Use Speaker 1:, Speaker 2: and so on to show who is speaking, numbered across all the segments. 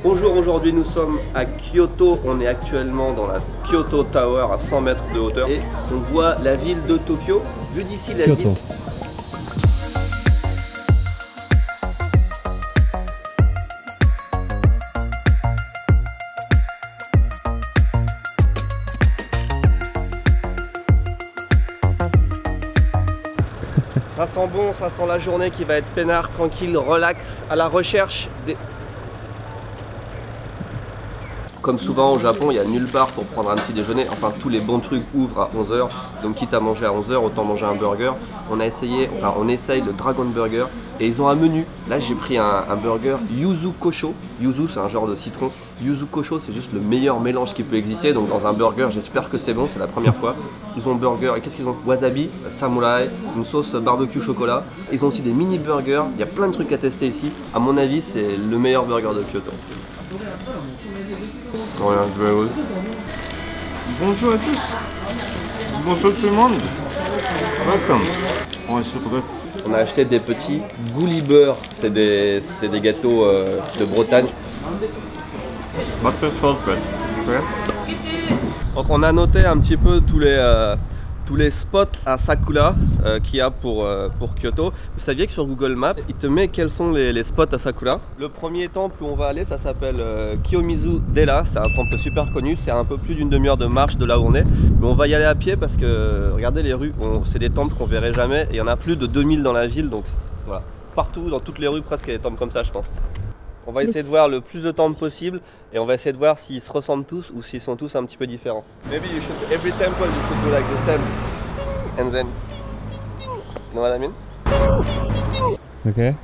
Speaker 1: Bonjour, aujourd'hui nous sommes à Kyoto, on est actuellement dans la Kyoto Tower à 100 mètres de hauteur et on voit la ville de Tokyo, vu d'ici la ville. Ça sent bon, ça sent la journée qui va être peinard, tranquille, relax, à la recherche des... Comme souvent au Japon, il n'y a nulle part pour prendre un petit déjeuner. Enfin, tous les bons trucs ouvrent à 11 h. Donc quitte à manger à 11 h, autant manger un burger. On essaye le Dragon Burger. Et ils ont un menu. Là, j'ai pris un burger Yuzu Kosho. Yuzu, c'est un genre de citron. Yuzu Kosho, c'est juste le meilleur mélange qui peut exister. Donc dans un burger, j'espère que c'est bon. C'est la première fois. Ils ont burger. Et qu'est-ce qu'ils ont? Wasabi, samouraï, une sauce barbecue chocolat. Ils ont aussi des mini burgers. Il y a plein de trucs à tester ici. À mon avis, c'est le meilleur burger de Kyoto. Voilà,
Speaker 2: bonjour à tous. Bonjour tout le monde. Welcome.
Speaker 1: On a acheté des petits Gulliver, c'est des gâteaux de Bretagne. Donc on a noté un petit peu tous les spots à Sakura qu'il y a pour Kyoto. Vous saviez que sur Google Maps, il te met quels sont les spots à Sakura. Le premier temple où on va aller, ça s'appelle Kiyomizu Dera. C'est un temple super connu, c'est un peu plus d'une demi-heure de marche de là où on est. Mais on va y aller à pied parce que, regardez les rues, c'est des temples qu'on verrait jamais. Et il y en a plus de 2000 dans la ville, donc voilà. Partout, dans toutes les rues, presque, il y a des temples comme ça, je pense. On va essayer de voir le plus de temples possible et on va essayer de voir s'ils se ressemblent tous ou s'ils sont tous un petit peu différents. Maybe you should, every temple you should do like the same and then, you know what I mean?
Speaker 2: Okay.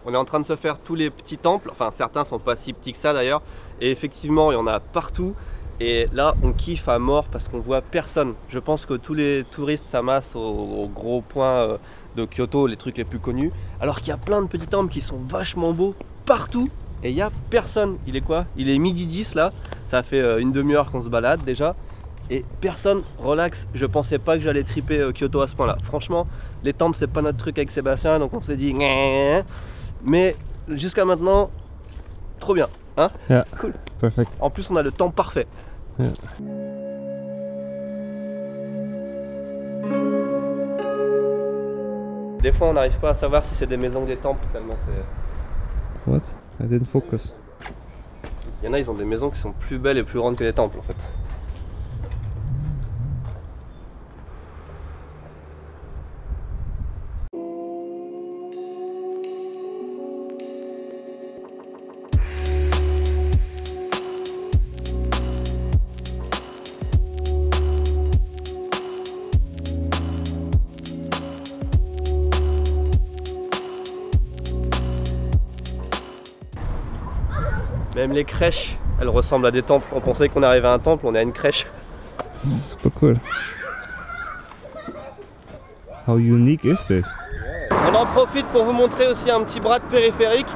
Speaker 1: On est en train de se faire tous les petits temples, enfin certains sont pas si petits que ça d'ailleurs, et effectivement il y en a partout, et là on kiffe à mort parce qu'on voit personne. Je pense que tous les touristes s'amassent au gros point de Kyoto, les trucs les plus connus, alors qu'il y a plein de petits temples qui sont vachement beaux partout, et il n'y a personne. Il est quoi? Il est midi 10 là, ça fait une demi-heure qu'on se balade déjà, et personne, relax. Je pensais pas que j'allais triper Kyoto à ce point là. Franchement, les temples c'est pas notre truc avec Sébastien, donc on s'est dit mais jusqu'à maintenant, trop bien, hein?
Speaker 2: Yeah,
Speaker 1: cool.
Speaker 2: Perfect.
Speaker 1: En plus, on a le temps parfait.
Speaker 2: Yeah.
Speaker 1: Des fois, on n'arrive pas à savoir si c'est des maisons ou des temples tellement c'est...
Speaker 2: What? I didn't focus.
Speaker 1: Il y en a, ils ont des maisons qui sont plus belles et plus grandes que des temples en fait. Même les crèches, elles ressemblent à des temples. On pensait qu'on arrivait à un temple, on est à une crèche.
Speaker 2: C'est pas cool. How unique is this?
Speaker 1: On en profite pour vous montrer aussi un petit bras de périphérique.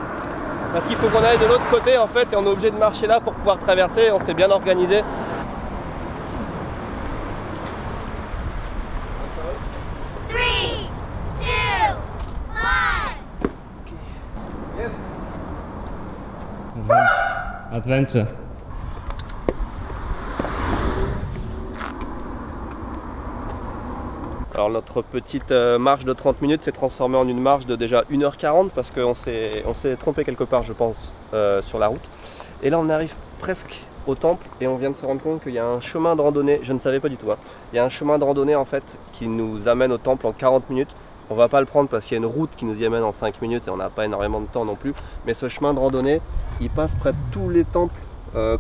Speaker 1: Parce qu'il faut qu'on aille de l'autre côté en fait, et on est obligé de marcher là pour pouvoir traverser. On s'est bien organisé.
Speaker 2: Adventure.
Speaker 1: Alors notre petite marche de 30 minutes s'est transformée en une marche de déjà 1h40 parce qu'on s'est trompé quelque part je pense sur la route. Et là on arrive presque au temple et on vient de se rendre compte qu'il y a un chemin de randonnée, je ne savais pas du tout, hein. Il y a un chemin de randonnée en fait qui nous amène au temple en 40 minutes. On va pas le prendre parce qu'il y a une route qui nous y amène en 5 minutes et on n'a pas énormément de temps non plus. Mais ce chemin de randonnée, il passe près de tous les temples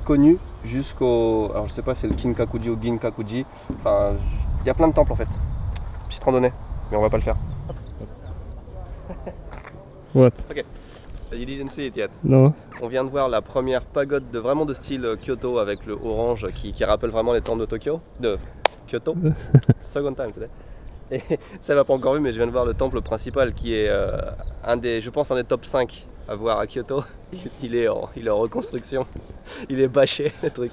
Speaker 1: connus jusqu'au... Alors je sais pas si c'est le Kinkakuji ou Ginkakuji. Enfin, il y a plein de temples en fait. Petite randonnée, mais on va pas le faire.
Speaker 2: What?
Speaker 1: Ok. You didn't see it yet.
Speaker 2: No.
Speaker 1: On vient de voir la première pagode vraiment de style Kyoto avec le orange qui rappelle vraiment les temples de Tokyo, de Kyoto. Second time today. Et ça l'a pas encore vu, mais je viens de voir le temple principal qui est je pense un des top 5 à voir à Kyoto. Il est en reconstruction. Il est bâché, le truc.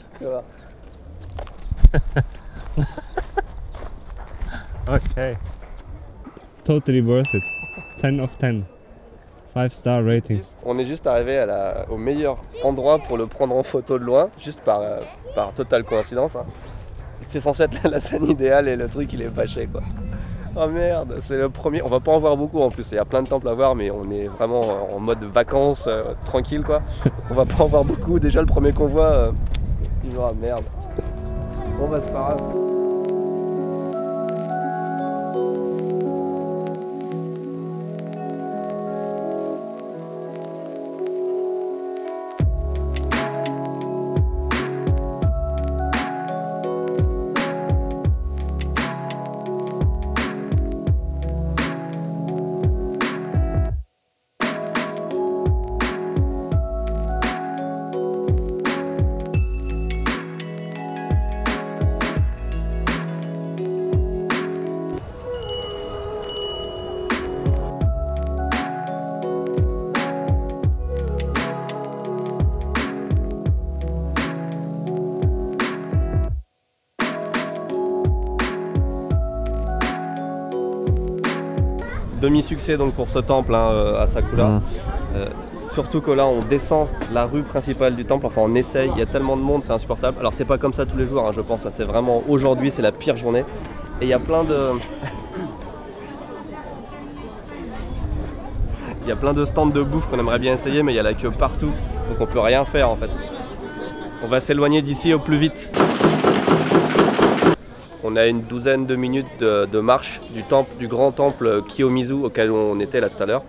Speaker 3: Okay. Totally worth it. 10 of 10. 5-star rating.
Speaker 1: On est juste arrivé au meilleur endroit pour le prendre en photo de loin, juste par totale coïncidence. Hein. C'est censé être la scène idéale et le truc il est bâché quoi. Oh merde, c'est le premier. On va pas en voir beaucoup en plus. Il y a plein de temples à voir, mais on est vraiment en mode vacances, tranquille quoi. On va pas en voir beaucoup. Déjà le premier qu'on voit, il me dira merde. Bon bah c'est pas grave. Demi-succès donc pour ce temple hein, à Sakura. Surtout que là on descend la rue principale du temple, enfin on essaye, il y a tellement de monde, c'est insupportable. Alors c'est pas comme ça tous les jours hein, je pense, c'est vraiment aujourd'hui c'est la pire journée. Et il y a plein de... il y a plein de stands de bouffe qu'on aimerait bien essayer mais il y a la queue partout, donc on peut rien faire en fait. On va s'éloigner d'ici au plus vite. On a une douzaine de minutes de marche du grand temple Kiyomizu auquel on était là tout à l'heure.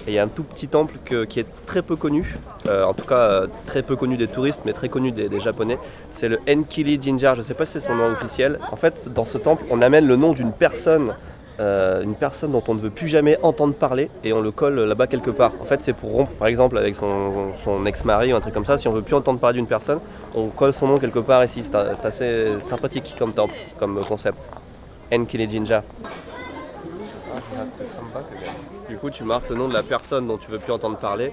Speaker 1: Et il y a un tout petit temple qui est très peu connu, en tout cas très peu connu des touristes, mais très connu des Japonais. C'est le Enkili Jinja, je ne sais pas si c'est son nom officiel. En fait, dans ce temple, on amène le nom d'une personne dont on ne veut plus jamais entendre parler et on le colle là-bas quelque part. En fait, c'est pour rompre, par exemple, avec son ex-mari ou un truc comme ça. Si on veut plus entendre parler d'une personne, on colle son nom quelque part ici. C'est assez sympathique comme temple, comme concept. Enkili Jinja. Du coup, tu marques le nom de la personne dont tu veux plus entendre parler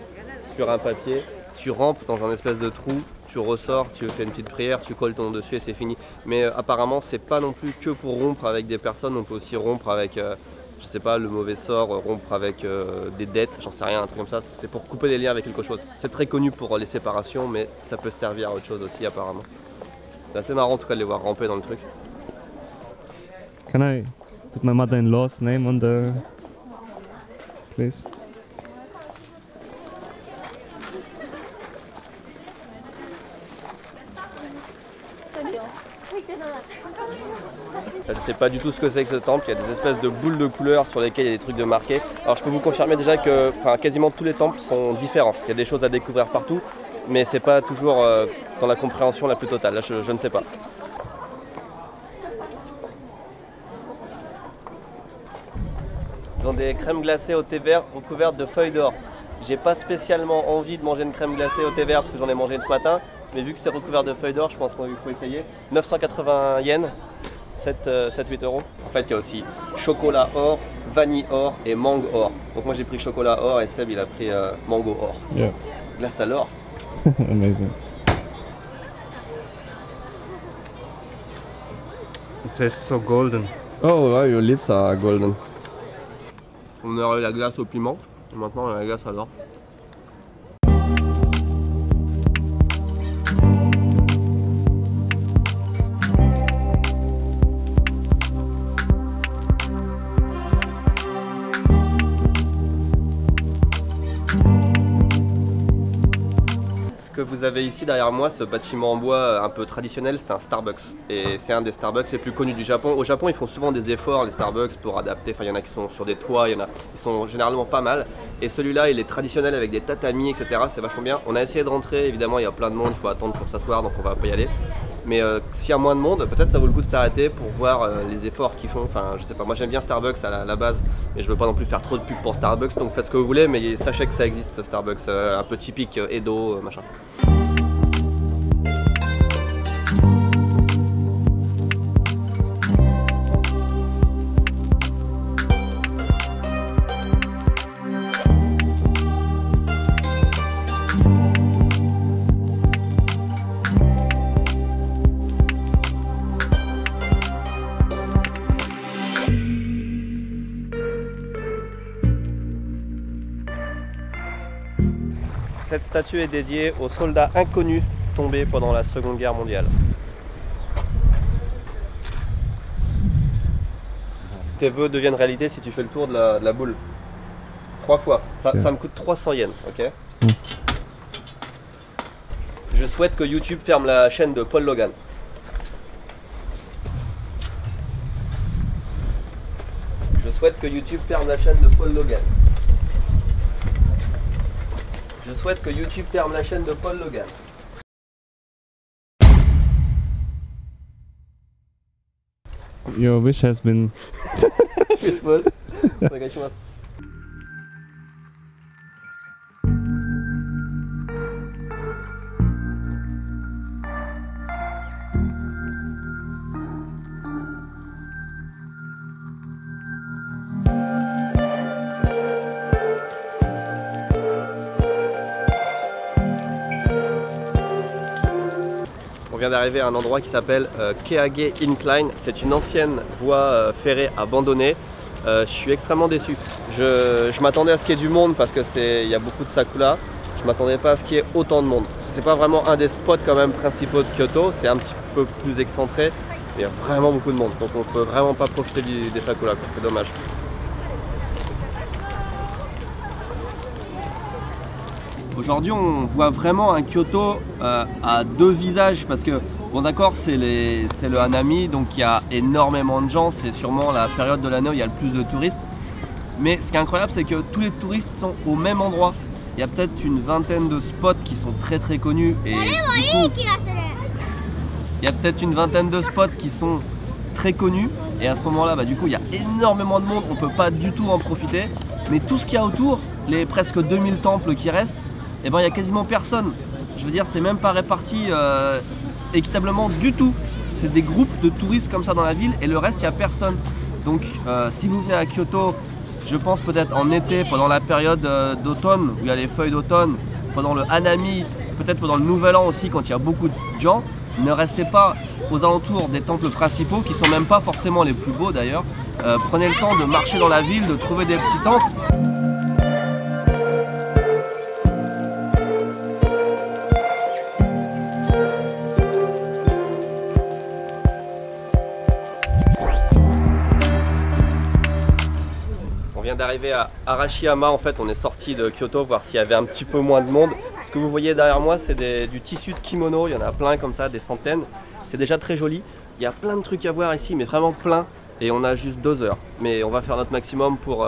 Speaker 1: sur un papier, tu rampes dans un espèce de trou, tu ressors, tu fais une petite prière, tu colles ton nom dessus et c'est fini. Mais apparemment, c'est pas non plus que pour rompre avec des personnes, on peut aussi rompre avec, je sais pas, le mauvais sort, rompre avec des dettes, j'en sais rien, un truc comme ça. C'est pour couper les liens avec quelque chose. C'est très connu pour les séparations, mais ça peut servir à autre chose aussi apparemment. C'est assez marrant en tout cas de les voir ramper dans le truc.
Speaker 3: Can I put my mother-in-law's name on the... please?
Speaker 1: Je sais pas du tout ce que c'est que ce temple, il y a des espèces de boules de couleurs sur lesquelles il y a des trucs de marqués. Alors je peux vous confirmer déjà que quasiment tous les temples sont différents. Il y a des choses à découvrir partout, mais c'est pas toujours dans la compréhension la plus totale. Là je ne sais pas. Ils ont des crèmes glacées au thé vert recouvertes de feuilles d'or. J'ai pas spécialement envie de manger une crème glacée au thé vert parce que j'en ai mangé une ce matin. Mais vu que c'est recouvert de feuilles d'or, je pense qu'il faut essayer. 980 yens, 7-8 euros. En fait, il y a aussi chocolat or, vanille or et mangue or. Donc moi j'ai pris chocolat or et Seb il a pris mango or.
Speaker 3: Yeah.
Speaker 1: Glace à l'or.
Speaker 3: Amazing.
Speaker 2: It tastes so golden.
Speaker 1: Oh ouais, your lips are golden. On aurait eu la glace au piment, et maintenant on a la glace à l'or. Ce que vous avez ici derrière moi, ce bâtiment en bois un peu traditionnel, c'est un Starbucks. Et c'est un des Starbucks les plus connus du Japon. Au Japon, ils font souvent des efforts, les Starbucks, pour adapter. Enfin, il y en a qui sont sur des toits, il y en a qui sont généralement pas mal. Et celui-là, il est traditionnel avec des tatamis, etc. C'est vachement bien. On a essayé de rentrer, évidemment, il y a plein de monde, il faut attendre pour s'asseoir, donc on va pas y aller. Mais s'il y a moins de monde, peut-être ça vaut le coup de s'arrêter pour voir les efforts qu'ils font. Enfin, je sais pas, moi j'aime bien Starbucks à la base, mais je veux pas non plus faire trop de pub pour Starbucks, donc faites ce que vous voulez, mais sachez que ça existe, ce Starbucks un peu typique Edo, machin. Cette statue est dédiée aux soldats inconnus tombés pendant la Seconde Guerre mondiale. Tes vœux deviennent réalité si tu fais le tour de la boule. 3 fois. Ça me coûte 300 yens, ok? Je souhaite que YouTube ferme la chaîne de Paul Logan. Je souhaite que YouTube ferme la chaîne de Paul Logan. Je souhaite que YouTube ferme la chaîne de Paul Logan.
Speaker 3: Your wish has been...
Speaker 1: Peaceful. Onegaishimasu. On vient d'arriver à un endroit qui s'appelle Keage Incline. C'est une ancienne voie ferrée abandonnée. Je suis extrêmement déçu. Je m'attendais à ce qu'il y ait du monde parce que il y a beaucoup de sakura. Je m'attendais pas à ce qu'il y ait autant de monde. C'est pas vraiment un des spots quand même principaux de Kyoto. C'est un petit peu plus excentré. Mais il y a vraiment beaucoup de monde. Donc on peut vraiment pas profiter des sakura. C'est dommage. Aujourd'hui on voit vraiment un Kyoto à deux visages parce que, bon d'accord, c'est le Hanami, donc il y a énormément de gens, c'est sûrement la période de l'année où il y a le plus de touristes. Mais ce qui est incroyable, c'est que tous les touristes sont au même endroit. Il y a peut-être une vingtaine de spots qui sont très très connus et du coup, il y a peut-être une vingtaine de spots qui sont très connus et à ce moment-là, du coup il y a énormément de monde, on ne peut pas du tout en profiter. Mais tout ce qu'il y a autour, les presque 2000 temples qui restent, et ben il n'y a quasiment personne. Je veux dire, c'est même pas réparti équitablement du tout. C'est des groupes de touristes comme ça dans la ville et le reste il n'y a personne. Donc si vous venez à Kyoto, je pense peut-être en été, pendant la période d'automne où il y a les feuilles d'automne, pendant le Hanami, peut-être pendant le nouvel an aussi quand il y a beaucoup de gens, ne restez pas aux alentours des temples principaux qui sont même pas forcément les plus beaux d'ailleurs. Prenez le temps de marcher dans la ville, de trouver des petits temples. D'arriver à Arashiyama, en fait on est sorti de Kyoto voir s'il y avait un petit peu moins de monde. Ce que vous voyez derrière moi, c'est du tissu de kimono, il y en a plein comme ça, des centaines. C'est déjà très joli, il y a plein de trucs à voir ici, mais vraiment plein, et on a juste 2 heures. Mais on va faire notre maximum pour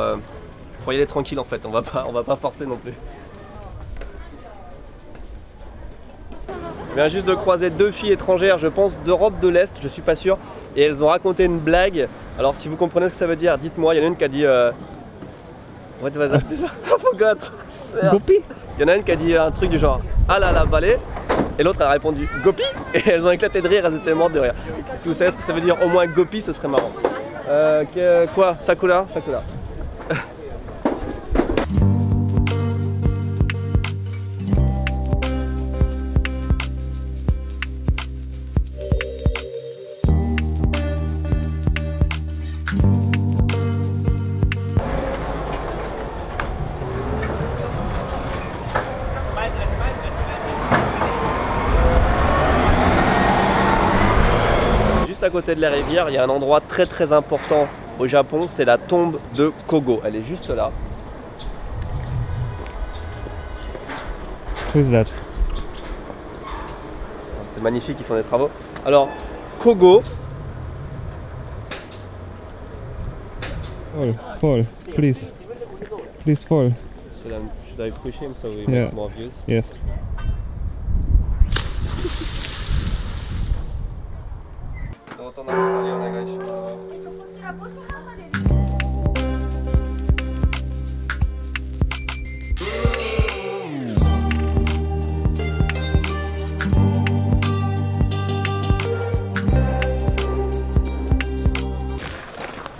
Speaker 1: y aller tranquille en fait, on va pas forcer non plus. Je viens juste de croiser 2 filles étrangères, je pense d'Europe de l'Est, je suis pas sûr, et elles ont raconté une blague. Alors si vous comprenez ce que ça veut dire, dites-moi. Il y en a une qui a dit what was that? I forgot.
Speaker 3: Gopi.
Speaker 1: Il y en a une qui a dit un truc du genre ah là là balai, et l'autre elle a répondu Gopi, et elles ont éclaté de rire, elles étaient mortes de rire. Si vous savez ce que ça veut dire au moins Gopi, ce serait marrant. Quoi? Sakura? Sakura. À côté de la rivière, il y a un endroit très très important au Japon, c'est la tombe de Kogo. Elle est juste là.
Speaker 3: Who's that?
Speaker 1: C'est magnifique, ils font des travaux. Alors, Kogo.
Speaker 3: Fall, please. Please fall.
Speaker 1: Should I push him so we
Speaker 3: Yeah.
Speaker 1: make more views?
Speaker 3: Yes.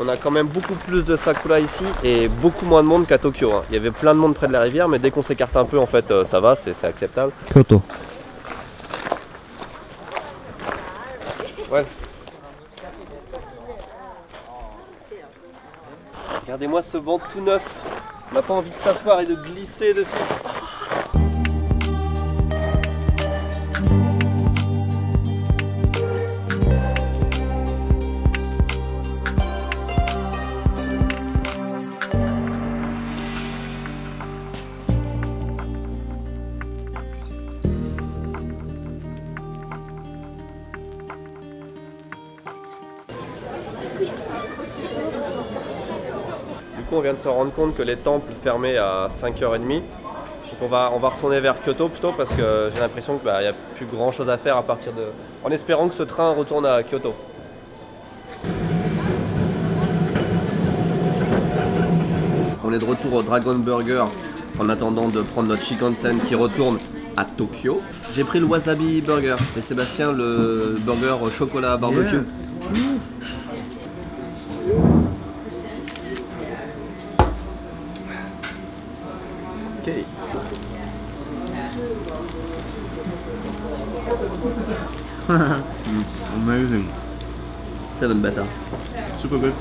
Speaker 1: On a quand même beaucoup plus de sakura ici et beaucoup moins de monde qu'à Tokyo. Il y avait plein de monde près de la rivière, mais dès qu'on s'écarte un peu, en fait, ça va, c'est acceptable.
Speaker 3: Kyoto.
Speaker 1: Ouais. Regardez-moi ce banc tout neuf. On n'a pas envie de s'asseoir et de glisser dessus. coup on vient de se rendre compte que les temples fermaient à 5h30. Donc on va retourner vers Kyoto plutôt parce que j'ai l'impression qu'il n'y a plus grand chose à faire à partir de... En espérant que ce train retourne à Kyoto. On est de retour au Dragon Burger en attendant de prendre notre Shinkansen qui retourne à Tokyo. J'ai pris le Wasabi Burger et Sébastien le burger au chocolat barbecue.
Speaker 2: Yes.
Speaker 1: Ok.
Speaker 2: Amazing.
Speaker 1: 7 better.
Speaker 2: Super good.